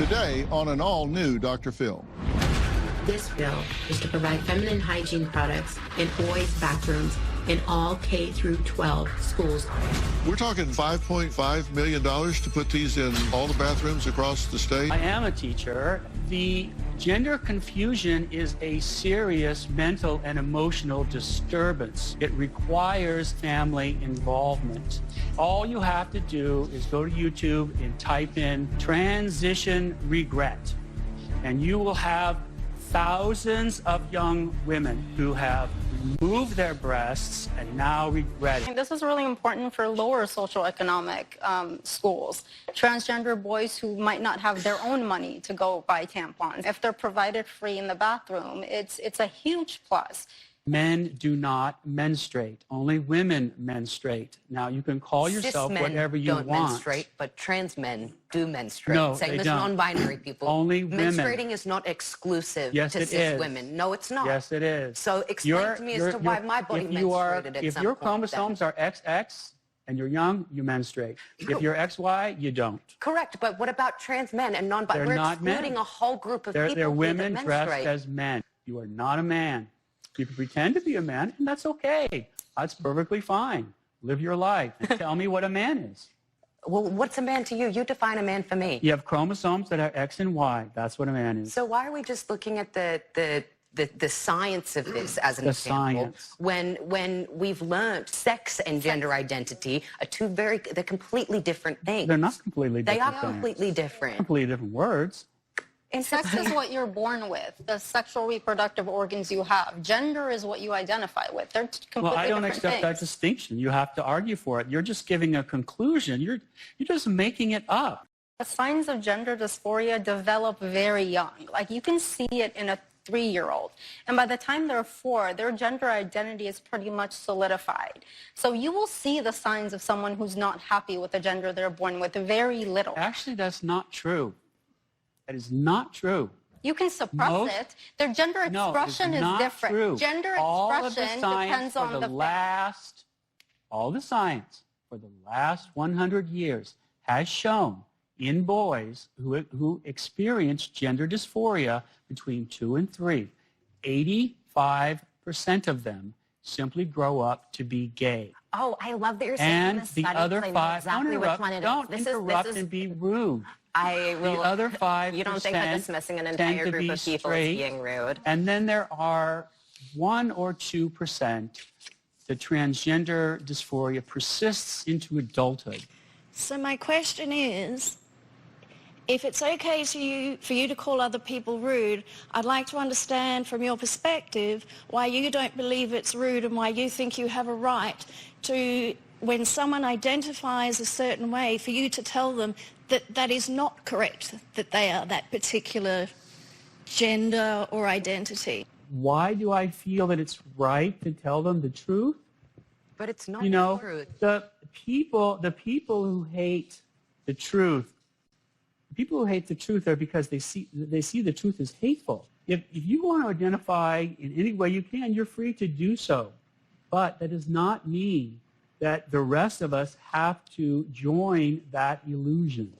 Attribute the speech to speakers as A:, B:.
A: Today on an all-new Dr. Phil.
B: This bill is to provide feminine hygiene products in boys' bathrooms in all K through 12 schools.
A: We're talking $5.5 million to put these in all the bathrooms across the state.
C: I am a teacher. The gender confusion is a serious mental and emotional disturbance. It requires family involvement. All you have to do is go to YouTube and type in transition regret, and you will have thousands of young women who have removed their breasts and now regret it.
D: This is really important for lower socioeconomic schools. Transgender boys who might not have their own money to go buy tampons. If they're provided free in the bathroom, it's a huge plus.
C: Men do not menstruate. Only women menstruate. Now, you can call yourself whatever you want.
E: Cis men don't menstruate, but trans men do menstruate.
C: No,
E: Same
C: they
E: as
C: don't.
E: non-binary people.
C: Only women.
E: Menstruating is not exclusive to cis women. No, it's not.
C: Yes, it is.
E: So explain to me as to why my body menstruated at
C: If
E: some
C: your
E: point
C: chromosomes are XX and you're young, you menstruate. If you're XY, you don't.
E: Correct, but what about trans men and non-binary?
C: They're
E: We're
C: not
E: excluding
C: men.
E: a whole group of people
C: They're women
E: that
C: dressed
E: menstruate.
C: as men. You are not a man. You can pretend to be a man, and that's okay. That's perfectly fine. Live your life. Tell me what a man is.
E: Well, what's a man to you? You define a man for me.
C: You have chromosomes that are X and Y. That's what a man is.
E: So why are we just looking at the science of this as an
C: The
E: example
C: science.
E: when we've learned sex and gender identity are they're completely different things.
C: They're not completely
E: They
C: different
E: are
C: things.
E: completely different.
C: Completely different words.
D: And sex is what you're born with, the sexual reproductive organs you have. Gender is what you identify with. They're completely
C: Well, I don't
D: different
C: accept that
D: things.
C: distinction. You have to argue for it. You're just giving a conclusion. You're just making it up.
D: The signs of gender dysphoria develop very young. Like, you can see it in a 3-year-old. And by the time they're 4, their gender identity is pretty much solidified. So you will see the signs of someone who's not happy with the gender they're born with very little.
C: Actually, that's not true. That is not true.
D: You can suppress it. Their gender expression is different.
C: True.
D: Gender
C: all of the
D: expression
C: science
D: depends
C: for
D: on
C: the
D: the
C: last, all the science for the last 100 years has shown in boys who experience gender dysphoria between 2 and 3, 85% of them simply grow up to be gay.
E: Oh, I love that you're saying
C: And
E: this
C: the
E: study,
C: other
E: I know
C: 5,
E: exactly which one it is.
C: don't
E: This
C: interrupt
E: is,
C: and be rude.
E: I will.
C: The other 5%
E: You don't think that dismissing an
C: tend
E: entire
C: to
E: group
C: be
E: of people
C: straight,
E: is being rude?
C: And then there are 1 or 2% the transgender dysphoria persists into adulthood.
F: So my question is, if it's okay for you to call other people rude, I'd like to understand from your perspective why you don't believe it's rude and why you think you have a right to, when someone identifies a certain way, for you to tell them that that is not correct, that they are that particular gender or identity.
C: Why do I feel that it's right to tell them the truth?
E: But it's not
C: You know,
E: the truth.
C: the people who hate the truth, are because they see the truth as hateful. If you want to identify in any way you can, you're free to do so. But that does not mean that the rest of us have to join that illusion.